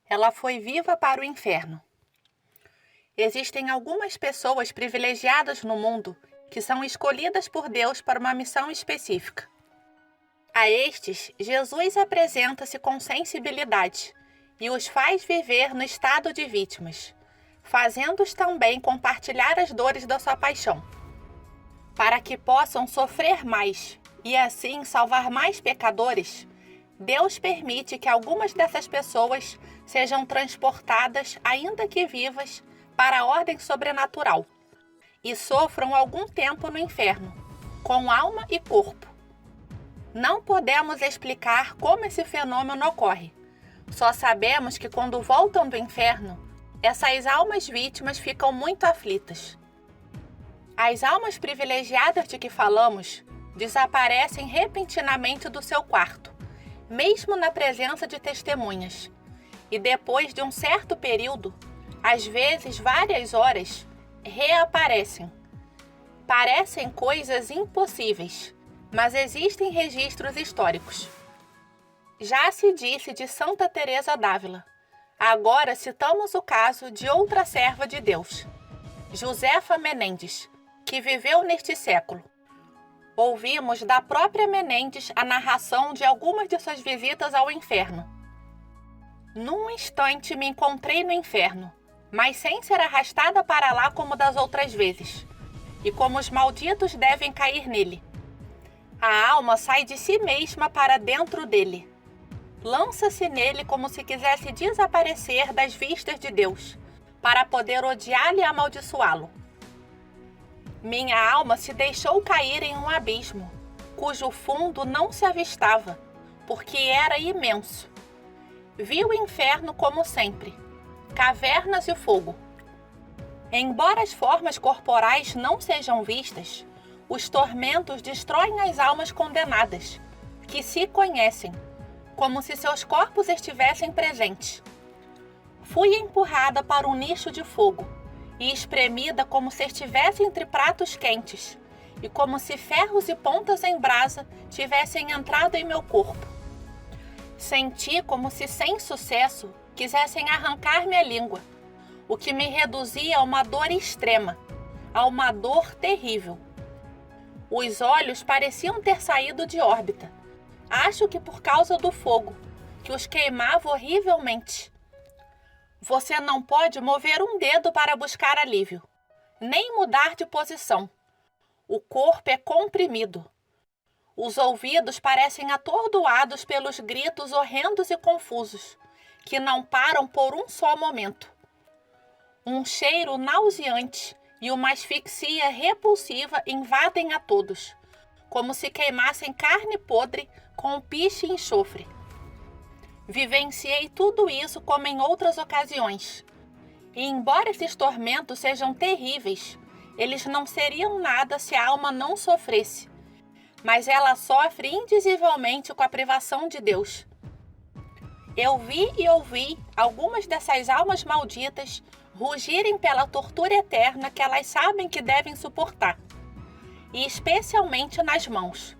Ela foi viva para o inferno. Existem algumas pessoas privilegiadas no mundo que são escolhidas por Deus para uma missão específica. A estes, Jesus apresenta-se com sensibilidade e os faz viver no estado de vítimas, fazendo-os também compartilhar as dores da sua paixão, para que possam sofrer mais e assim salvar mais pecadores. Deus permite que algumas dessas pessoas sejam transportadas, ainda que vivas, para a ordem sobrenatural e sofram algum tempo no inferno, com alma e corpo. Não podemos explicar como esse fenômeno ocorre. Só sabemos que quando voltam do inferno, essas almas vítimas ficam muito aflitas. As almas privilegiadas de que falamos desaparecem repentinamente do seu quarto, mesmo na presença de testemunhas, e depois de um certo período, às vezes várias horas, reaparecem. Parecem coisas impossíveis, mas existem registros históricos. Já se disse de Santa Teresa d'Ávila. Agora citamos o caso de outra serva de Deus, Josefa Menendez, que viveu neste século. Ouvimos da própria Menendez a narração de algumas de suas visitas ao inferno. Num instante me encontrei no inferno, mas sem ser arrastada para lá como das outras vezes, e como os malditos devem cair nele. A alma sai de si mesma para dentro dele. Lança-se nele como se quisesse desaparecer das vistas de Deus, para poder odiá-lo e amaldiçoá-lo. Minha alma se deixou cair em um abismo, cujo fundo não se avistava, porque era imenso. Vi o inferno como sempre, cavernas e fogo. Embora as formas corporais não sejam vistas, os tormentos destroem as almas condenadas, que se conhecem, como se seus corpos estivessem presentes. Fui empurrada para um nicho de fogo e espremida como se estivesse entre pratos quentes, e como se ferros e pontas em brasa tivessem entrado em meu corpo. Senti como se, sem sucesso, quisessem arrancar-me a língua, o que me reduzia a uma dor extrema, a uma dor terrível. Os olhos pareciam ter saído de órbita, acho que por causa do fogo, que os queimava horrivelmente. Você não pode mover um dedo para buscar alívio, nem mudar de posição. O corpo é comprimido. Os ouvidos parecem atordoados pelos gritos horrendos e confusos, que não param por um só momento. Um cheiro nauseante e uma asfixia repulsiva invadem a todos, como se queimassem carne podre com piche e enxofre. Vivenciei tudo isso como em outras ocasiões. E embora esses tormentos sejam terríveis, eles não seriam nada se a alma não sofresse. Mas ela sofre indizivelmente com a privação de Deus. Eu vi e ouvi algumas dessas almas malditas rugirem pela tortura eterna que elas sabem que devem suportar, e especialmente nas mãos.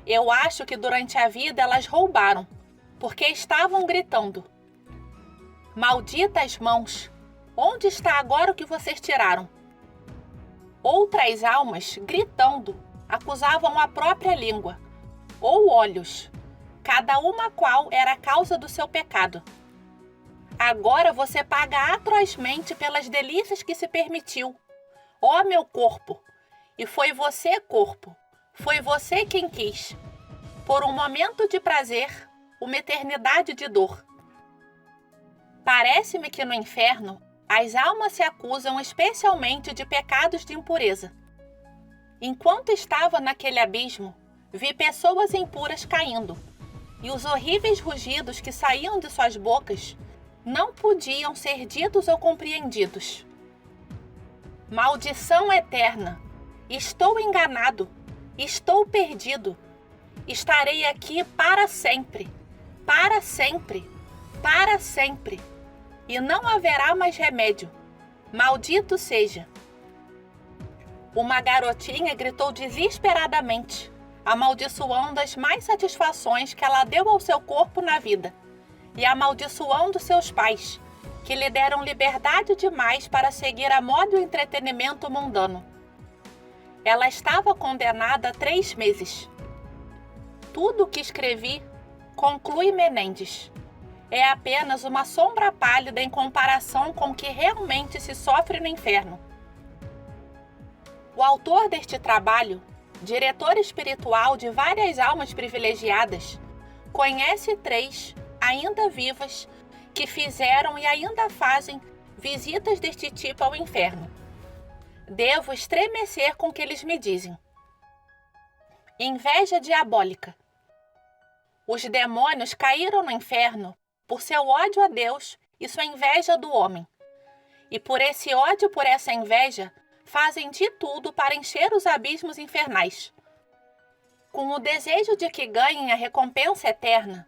Eu acho que durante a vida elas roubaram, porque estavam gritando: malditas mãos, onde está agora o que vocês tiraram? Outras almas, gritando, acusavam a própria língua, ou olhos, cada uma qual era a causa do seu pecado. Agora você paga atrozmente pelas delícias que se permitiu, ó meu corpo, e foi você, corpo, foi você quem quis, por um momento de prazer, uma eternidade de dor. Parece-me que no inferno, as almas se acusam especialmente de pecados de impureza. Enquanto estava naquele abismo, vi pessoas impuras caindo, e os horríveis rugidos que saíam de suas bocas não podiam ser ditos ou compreendidos. Maldição eterna! Estou enganado! Estou perdido! Estarei aqui para sempre! Para sempre! Para sempre! E não haverá mais remédio! Maldito seja! Uma garotinha gritou desesperadamente, amaldiçoando as mais satisfações que ela deu ao seu corpo na vida, e amaldiçoando seus pais, que lhe deram liberdade demais para seguir a moda e o entretenimento mundano. Ela estava condenada a 3 meses. Tudo o que escrevi, conclui Menendez, é apenas uma sombra pálida em comparação com o que realmente se sofre no inferno. O autor deste trabalho, diretor espiritual de várias almas privilegiadas, conhece 3, ainda vivas, que fizeram e ainda fazem visitas deste tipo ao inferno. Devo estremecer com o que eles me dizem. Inveja diabólica. Os demônios caíram no inferno por seu ódio a Deus e sua inveja do homem. E por esse ódio, por essa inveja, fazem de tudo para encher os abismos infernais. Com o desejo de que ganhem a recompensa eterna,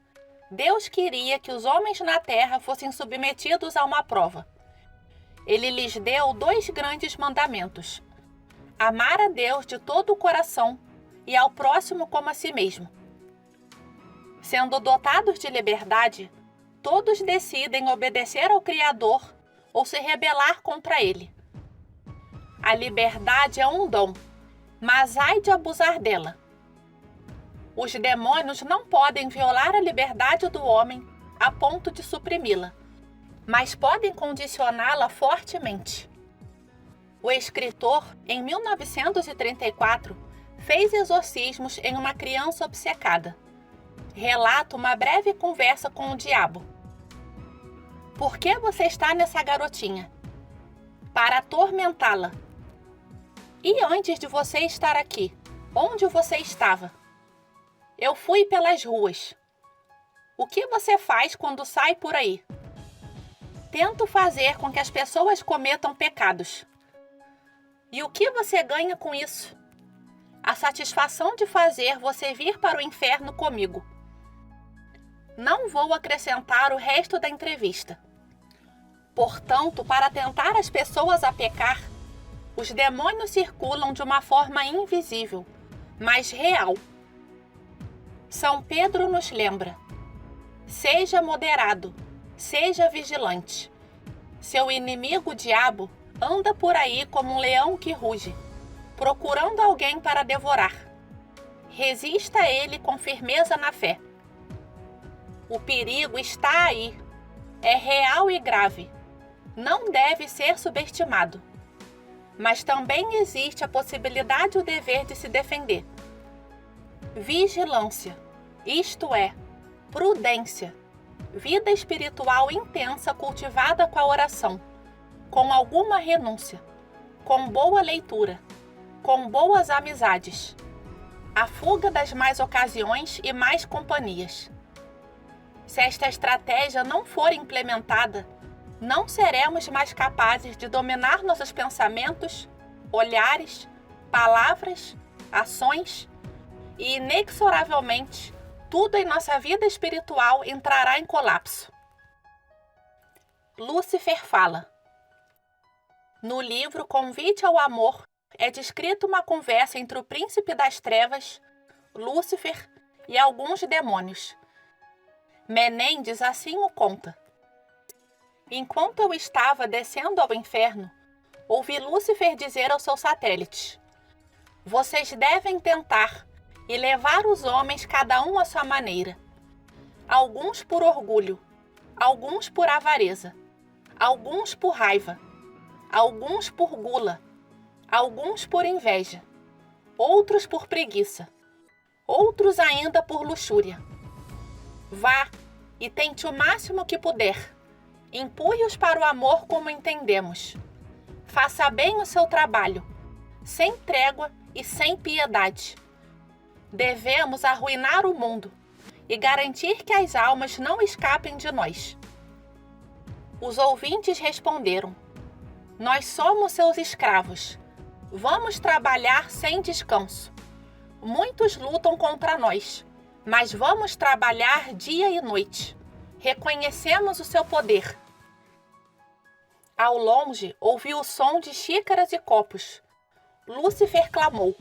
Deus queria que os homens na terra fossem submetidos a uma prova. Ele lhes deu 2 grandes mandamentos: amar a Deus de todo o coração e ao próximo como a si mesmo. Sendo dotados de liberdade, todos decidem obedecer ao Criador ou se rebelar contra ele. A liberdade é um dom, mas ai de abusar dela. Os demônios não podem violar a liberdade do homem a ponto de suprimi-la, mas podem condicioná-la fortemente. O escritor, em 1934, fez exorcismos em uma criança obcecada. Relata uma breve conversa com o diabo. Por que você está nessa garotinha? Para atormentá-la. E antes de você estar aqui, onde você estava? Eu fui pelas ruas. O que você faz quando sai por aí? Tento fazer com que as pessoas cometam pecados. E o que você ganha com isso? A satisfação de fazer você vir para o inferno comigo. Não vou acrescentar o resto da entrevista. Portanto, para tentar as pessoas a pecar, os demônios circulam de uma forma invisível, mas real. São Pedro nos lembra: seja moderado, seja vigilante. Seu inimigo, o diabo, anda por aí como um leão que ruge, procurando alguém para devorar. Resista a ele com firmeza na fé. O perigo está aí, é real e grave, não deve ser subestimado. Mas também existe a possibilidade e o dever de se defender. Vigilância, isto é, prudência, vida espiritual intensa cultivada com a oração, com alguma renúncia, com boa leitura, com boas amizades, a fuga das más ocasiões e más companhias. Se esta estratégia não for implementada, não seremos mais capazes de dominar nossos pensamentos, olhares, palavras, ações e, inexoravelmente, tudo em nossa vida espiritual entrará em colapso. Lúcifer fala. No livro Convite ao Amor é descrita uma conversa entre o príncipe das trevas, Lúcifer, e alguns demônios. Menendez assim o conta. Enquanto eu estava descendo ao inferno, ouvi Lúcifer dizer aos seus satélites: vocês devem tentar e levar os homens cada um à sua maneira. Alguns por orgulho, alguns por avareza, alguns por raiva, alguns por gula, alguns por inveja, outros por preguiça, outros ainda por luxúria. Vá e tente o máximo que puder. Empurre-os para o amor como entendemos. Faça bem o seu trabalho, sem trégua e sem piedade. Devemos arruinar o mundo e garantir que as almas não escapem de nós. Os ouvintes responderam: nós somos seus escravos. Vamos trabalhar sem descanso. Muitos lutam contra nós, mas vamos trabalhar dia e noite. Reconhecemos o seu poder. Ao longe, ouvi o som de xícaras e copos. Lúcifer clamou: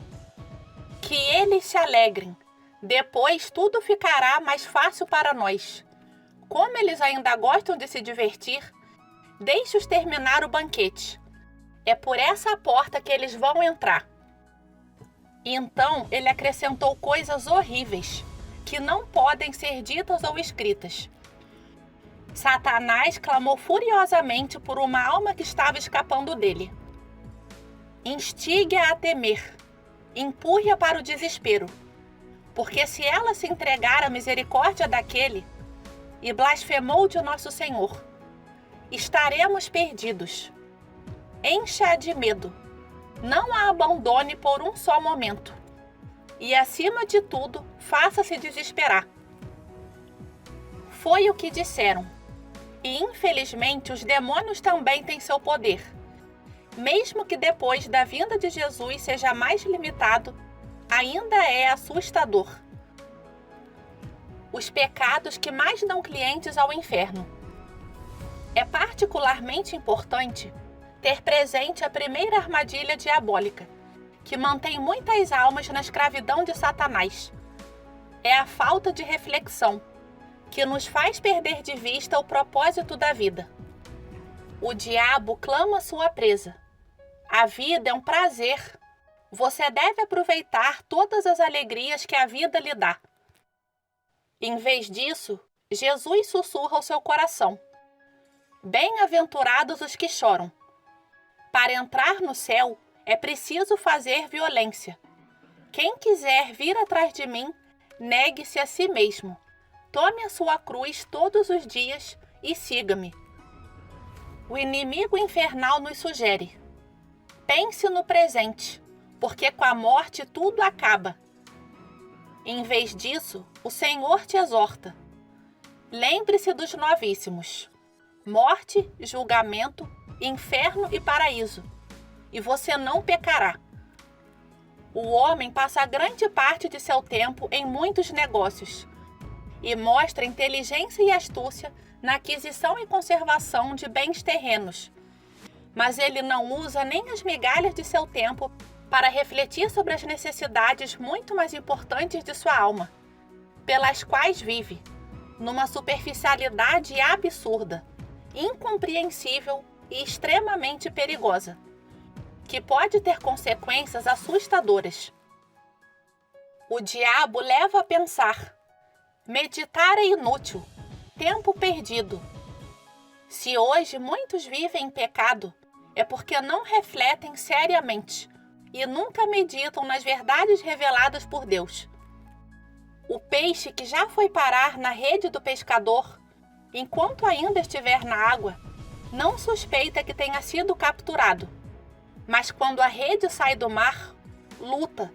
que eles se alegrem. Depois tudo ficará mais fácil para nós. Como eles ainda gostam de se divertir, deixe-os terminar o banquete. É por essa porta que eles vão entrar. E então ele acrescentou coisas horríveis, que não podem ser ditas ou escritas. Satanás clamou furiosamente por uma alma que estava escapando dele. Instigue-a a temer, empurre-a para o desespero, porque se ela se entregar à misericórdia daquele e blasfemou de nosso Senhor, estaremos perdidos. Encha-a de medo, não a abandone por um só momento, e acima de tudo, faça-se desesperar. Foi o que disseram, e infelizmente os demônios também têm seu poder. Mesmo que depois da vinda de Jesus seja mais limitado, ainda é assustador. Os pecados que mais dão clientes ao inferno. É particularmente importante ter presente a primeira armadilha diabólica, que mantém muitas almas na escravidão de Satanás. É a falta de reflexão, que nos faz perder de vista o propósito da vida. O diabo clama sua presa. A vida é um prazer. Você deve aproveitar todas as alegrias que a vida lhe dá. Em vez disso, Jesus sussurra ao seu coração: Bem-aventurados os que choram. Para entrar no céu, é preciso fazer violência. Quem quiser vir atrás de mim, negue-se a si mesmo. Tome a sua cruz todos os dias e siga-me. O inimigo infernal nos sugere: pense no presente, porque com a morte tudo acaba. Em vez disso, o Senhor te exorta: lembre-se dos novíssimos. Morte, julgamento, inferno e paraíso, e você não pecará. O homem passa grande parte de seu tempo em muitos negócios e mostra inteligência e astúcia na aquisição e conservação de bens terrenos, mas ele não usa nem as migalhas de seu tempo para refletir sobre as necessidades muito mais importantes de sua alma, pelas quais vive, numa superficialidade absurda, incompreensível e extremamente perigosa, que pode ter consequências assustadoras. O diabo leva a pensar: meditar é inútil, tempo perdido. Se hoje muitos vivem em pecado, é porque não refletem seriamente e nunca meditam nas verdades reveladas por Deus. O peixe que já foi parar na rede do pescador, enquanto ainda estiver na água, não suspeita que tenha sido capturado. Mas quando a rede sai do mar, luta,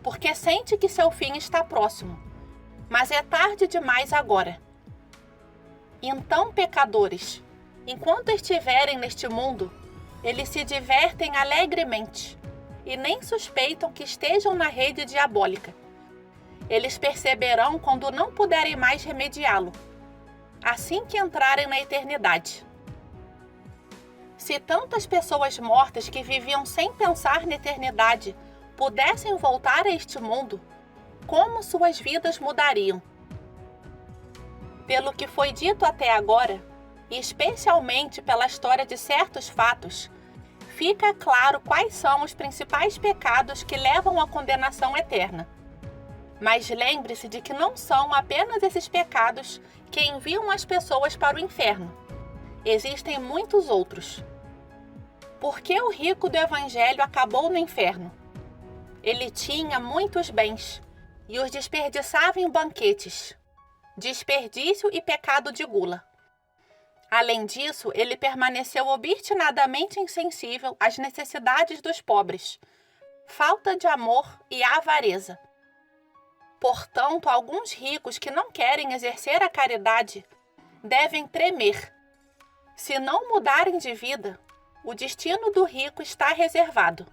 porque sente que seu fim está próximo. Mas é tarde demais agora. Então, pecadores, enquanto estiverem neste mundo, eles se divertem alegremente e nem suspeitam que estejam na rede diabólica. Eles perceberão quando não puderem mais remediá-lo, assim que entrarem na eternidade. Se tantas pessoas mortas que viviam sem pensar na eternidade pudessem voltar a este mundo, como suas vidas mudariam? Pelo que foi dito até agora, e especialmente pela história de certos fatos, fica claro quais são os principais pecados que levam à condenação eterna. Mas lembre-se de que não são apenas esses pecados que enviam as pessoas para o inferno. Existem muitos outros. Por que o rico do Evangelho acabou no inferno? Ele tinha muitos bens e os desperdiçava em banquetes, desperdício e pecado de gula. Além disso, ele permaneceu obstinadamente insensível às necessidades dos pobres, falta de amor e avareza. Portanto, alguns ricos que não querem exercer a caridade devem tremer. Se não mudarem de vida, o destino do rico está reservado.